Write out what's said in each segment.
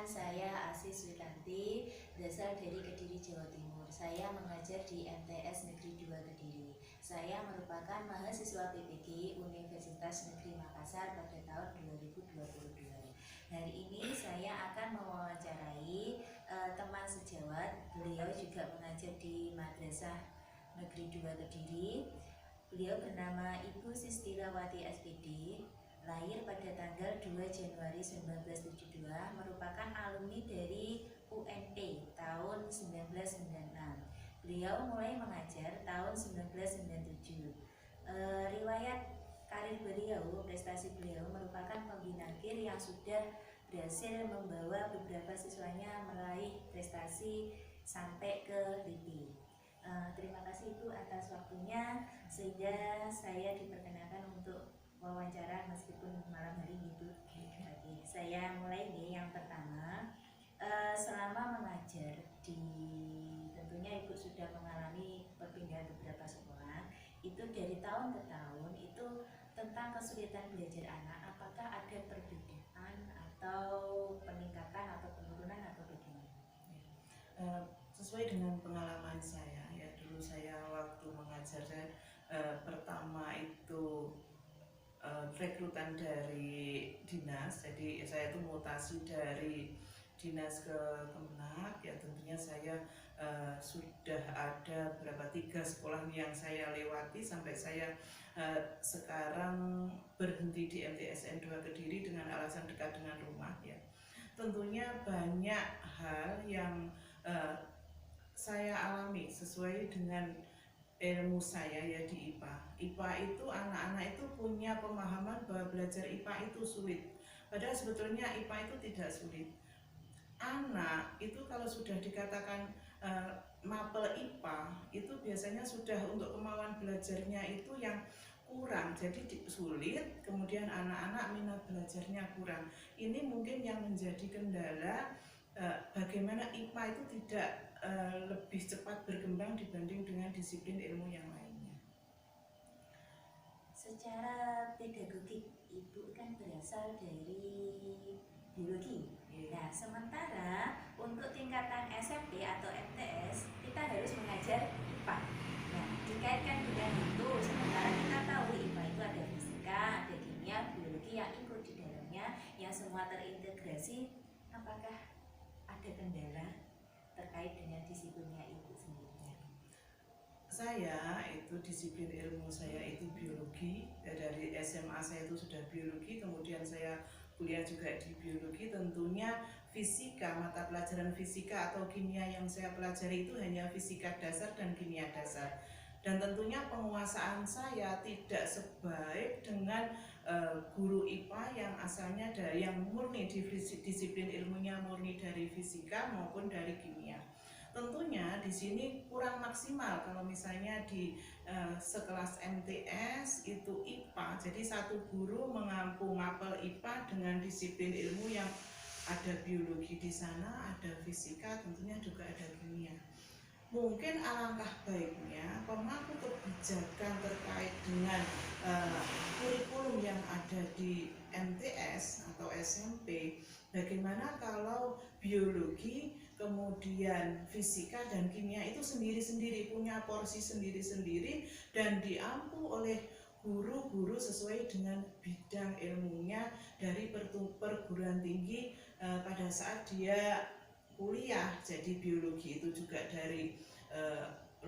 saya Asis Wikanti, berasal dari Kediri, Jawa Timur. Saya mengajar di MTS Negeri 2 Kediri. Saya merupakan mahasiswa PPG Universitas Negeri Makassar pada tahun 2022. Hari ini saya akan mewawancarai teman sejawat. Beliau juga mengajar di Madrasah Negeri 2 Kediri. Beliau bernama Ibu Sistirawati SPD. Lahir pada tanggal 2 Januari 1972, merupakan alumni dari UNP tahun 1996. Beliau mulai mengajar tahun 1997. Riwayat karir beliau, prestasi beliau merupakan pembina KIR yang sudah berhasil membawa beberapa siswanya meraih prestasi sampai ke LIPI. Terima kasih Ibu atas waktunya, sehingga saya diperkenakan untuk wawancara meskipun malam hari gitu. Oke, saya mulai nih. Yang pertama, selama mengajar tentunya Ibu sudah mengalami perpindahan beberapa sekolah. Itu dari tahun ke tahun itu tentang kesulitan belajar anak, apakah ada perbedaan atau peningkatan atau penurunan atau bagaimana? Sesuai dengan pengalaman saya, ya dulu saya waktu mengajar pertama itu rekrutan dari dinas, jadi saya itu mutasi dari dinas ke Kemenak, ya tentunya saya sudah ada berapa 3 sekolah yang saya lewati sampai saya sekarang berhenti di MTSN 2 Kediri dengan alasan dekat dengan rumah, ya. Tentunya banyak hal yang saya alami sesuai dengan ilmu saya, ya di IPA. IPA itu anak-anak itu punya pemahaman bahwa belajar IPA itu sulit. Padahal sebetulnya IPA itu tidak sulit. Anak itu kalau sudah dikatakan mapel IPA itu biasanya sudah untuk kemauan belajarnya itu yang kurang, jadi sulit, kemudian anak-anak minat belajarnya kurang. Ini mungkin yang menjadi kendala bagaimana IPA itu tidak lebih cepat berkembang dibanding dengan disiplin ilmu yang lainnya. Secara pedagogik, Ibu kan berasal dari biologi. Nah, sementara untuk tingkatan SMP atau MTS kita harus mengajar IPA. Nah, dikaitkan dengan itu, sementara kita tahu IPA itu ada fisika, ada kimia, biologi yang ikut di dalamnya, yang semua terintegrasi. Apakah ada kendala terkait dengan disiplinnya Ibu sendiri? Saya itu disiplin ilmu saya itu biologi, ya, dari SMA saya itu sudah biologi, kemudian saya kuliah juga di biologi. Tentunya fisika, mata pelajaran fisika atau kimia yang saya pelajari itu hanya fisika dasar dan kimia dasar. Dan tentunya penguasaan saya tidak sebaik dengan guru IPA yang asalnya dari yang murni disiplin ilmunya murni dari fisika maupun dari kimia. Tentunya di sini kurang maksimal kalau misalnya di sekelas MTS itu IPA, jadi satu guru mengampu mapel IPA dengan disiplin ilmu yang ada biologi di sana, ada fisika, tentunya juga ada kimia. Mungkin alangkah baiknya pemangku kebijakan terkait dengan kurikulum yang ada di MTS atau SMP, bagaimana kalau biologi, kemudian fisika dan kimia itu sendiri-sendiri, punya porsi sendiri-sendiri dan diampu oleh guru-guru sesuai dengan bidang ilmunya dari perguruan tinggi pada saat dia kuliah. Jadi biologi itu juga dari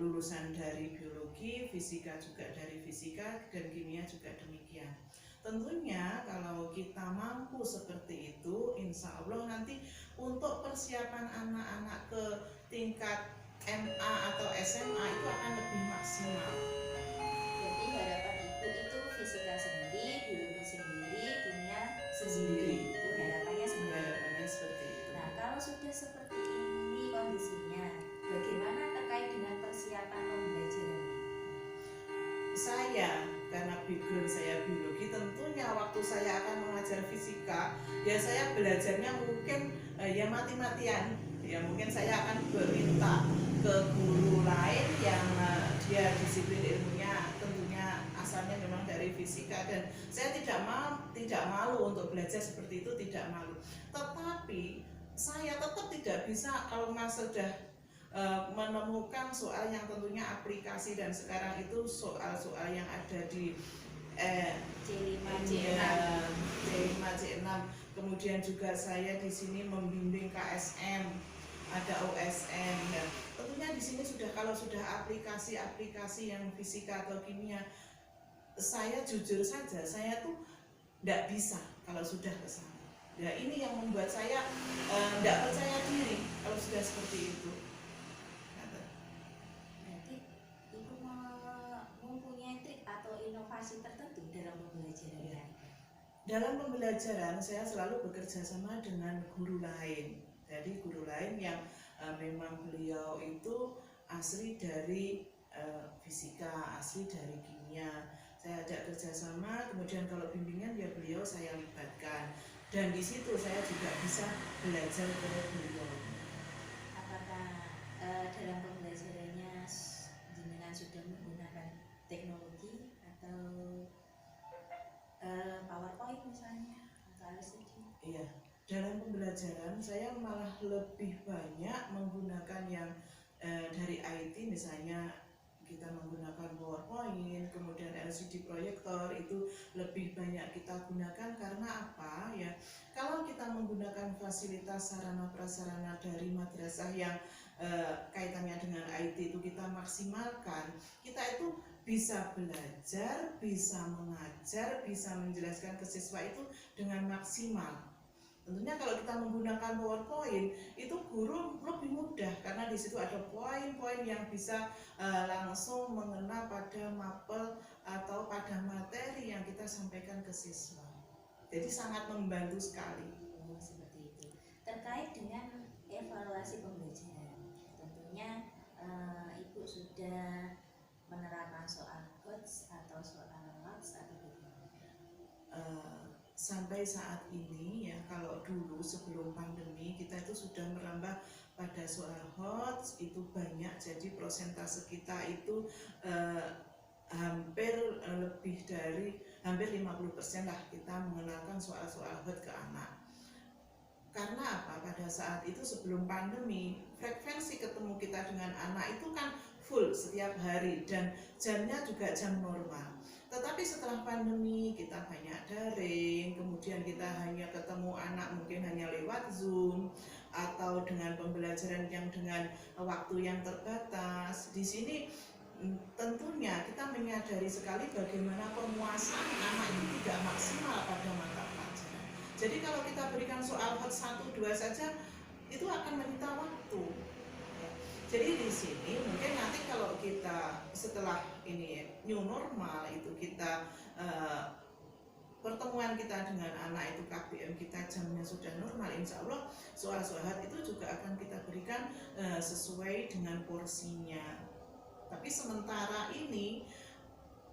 lulusan dari biologi, fisika juga dari fisika, dan kimia juga demikian. Tentunya kalau kita mampu seperti itu, insya Allah nanti untuk persiapan anak-anak ke tingkat MA atau SMA itu akan lebih maksimal. Jadi harapan Ibu itu fisika sendiri, biologi sendiri, kimia Sendiri. Itu harapannya Harapannya seperti itu. Nah, kalau sudah seperti ini kondisinya, bagaimana terkait dengan persiapan pembelajaran? Saya, karena background saya biologi, tentunya waktu saya akan mengajar fisika, ya saya belajarnya mungkin ya mati-matian. Ya mungkin saya akan meminta ke guru lain yang dia disiplin ilmunya tentunya asalnya memang dari fisika, dan saya tidak malu untuk belajar seperti itu, tidak malu. Tetapi saya tetap tidak bisa kalau Mas sudah menemukan soal yang tentunya aplikasi, dan sekarang itu soal-soal yang ada di C5, C6, C6. C5, C6. Kemudian juga saya di sini membimbing KSM, ada OSM. Nah, tentunya di sini sudah, kalau sudah aplikasi-aplikasi yang fisika atau kimia, saya jujur saja saya tuh tidak bisa kalau sudah ke sana. Ya, ini yang membuat saya tidak percaya diri kalau sudah seperti itu. Berarti Ibu mempunyai trik atau inovasi tertentu dalam pembelajaran Ya. Anda? Dalam pembelajaran saya selalu bekerja sama dengan guru lain. Jadi guru lain yang memang beliau itu asli dari fisika, asli dari kimia. Saya ajak kerjasama, kemudian kalau bimbingan ya beliau saya libatkan. Dan di situ saya juga bisa belajar dari beliau. Apakah dalam pembelajarannya jenengan sudah menggunakan teknologi atau PowerPoint misalnya atau LCD? Iya, dalam pembelajaran saya malah lebih banyak menggunakan yang dari IT, misalnya kita menggunakan PowerPoint, kemudian LCD proyektor, itu lebih banyak kita gunakan. Karena apa ya, kalau kita menggunakan fasilitas sarana prasarana dari madrasah yang kaitannya dengan IT itu kita maksimalkan, kita itu bisa belajar, bisa mengajar, bisa menjelaskan ke siswa itu dengan maksimal. Tentunya kalau kita menggunakan PowerPoint itu guru lebih mudah, karena di situ ada poin-poin yang bisa langsung mengena pada mapel atau pada materi yang kita sampaikan ke siswa. Jadi sangat membantu sekali. Oh, seperti itu. Terkait dengan evaluasi pembelajaran, tentunya Ibu sudah menerapkan soal HOTS atau soal LOTS atau bagaimana? Sampai saat ini ya, kalau dulu sebelum pandemi kita itu sudah merambah pada soal HOTS itu banyak, jadi prosentase kita itu hampir lebih dari hampir 50% lah kita mengenalkan soal-soal HOT ke anak. Karena apa? Pada saat itu sebelum pandemi, frekuensi ketemu kita dengan anak itu kan full setiap hari dan jamnya juga jam normal. Tetapi setelah pandemi kita banyak daring, kemudian kita hanya ketemu anak mungkin hanya lewat Zoom atau dengan pembelajaran yang dengan waktu yang terbatas. Di sini tentunya kita menyadari sekali bagaimana penguasaan anak itu tidak maksimal pada mata pelajaran. Jadi kalau kita berikan soal HOT 1, 2 saja itu akan menyita waktu. Jadi di sini mungkin nanti kalau kita setelah ini new normal itu kita pertemuan kita dengan anak itu KBM kita jamnya sudah normal, insya Allah soal-soal itu juga akan kita berikan sesuai dengan porsinya. Tapi sementara ini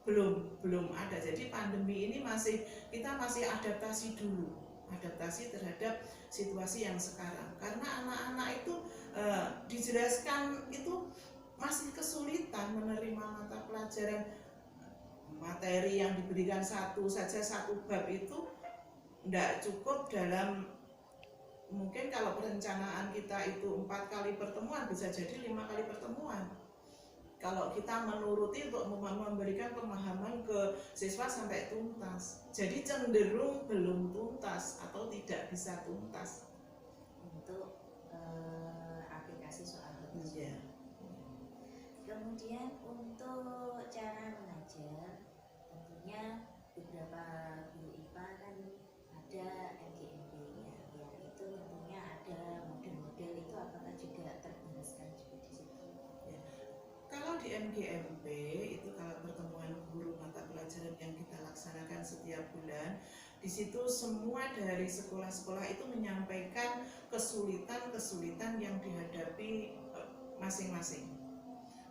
belum ada. Jadi pandemi ini kita masih adaptasi dulu, adaptasi terhadap situasi yang sekarang. Karena anak-anak itu dijelaskan itu masih kesulitan menerima mata pelajaran, materi yang diberikan satu bab itu tidak cukup dalam, mungkin kalau perencanaan kita itu 4 kali pertemuan bisa jadi 5 kali pertemuan. Kalau kita menuruti untuk memberikan pemahaman ke siswa sampai tuntas, jadi cenderung belum tuntas atau tidak bisa tuntas Untuk aplikasi soal HOTS. ya. Kemudian untuk cara mengajar, tentunya beberapa guru IPA kan ada MGMP-nya, ya itu tentunya ada model-model itu, apakah juga terjelaskan juga di situ? Ya. Kalau di MGMP itu, kalau pertemuan guru mata pelajaran yang kita laksanakan setiap bulan, di situ semua dari sekolah-sekolah itu menyampaikan kesulitan-kesulitan yang dihadapi masing-masing.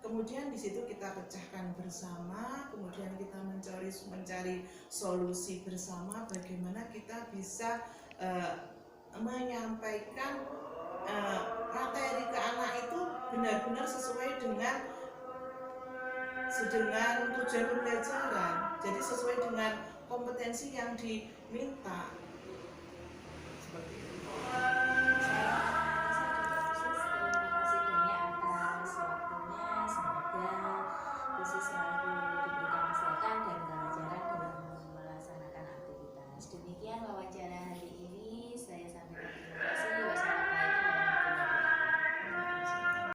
Kemudian di situ kita pecahkan bersama, kemudian kita mencari solusi bersama bagaimana kita bisa menyampaikan materi ke anak itu benar-benar sesuai dengan tujuan pembelajaran. Jadi sesuai dengan kompetensi yang diminta.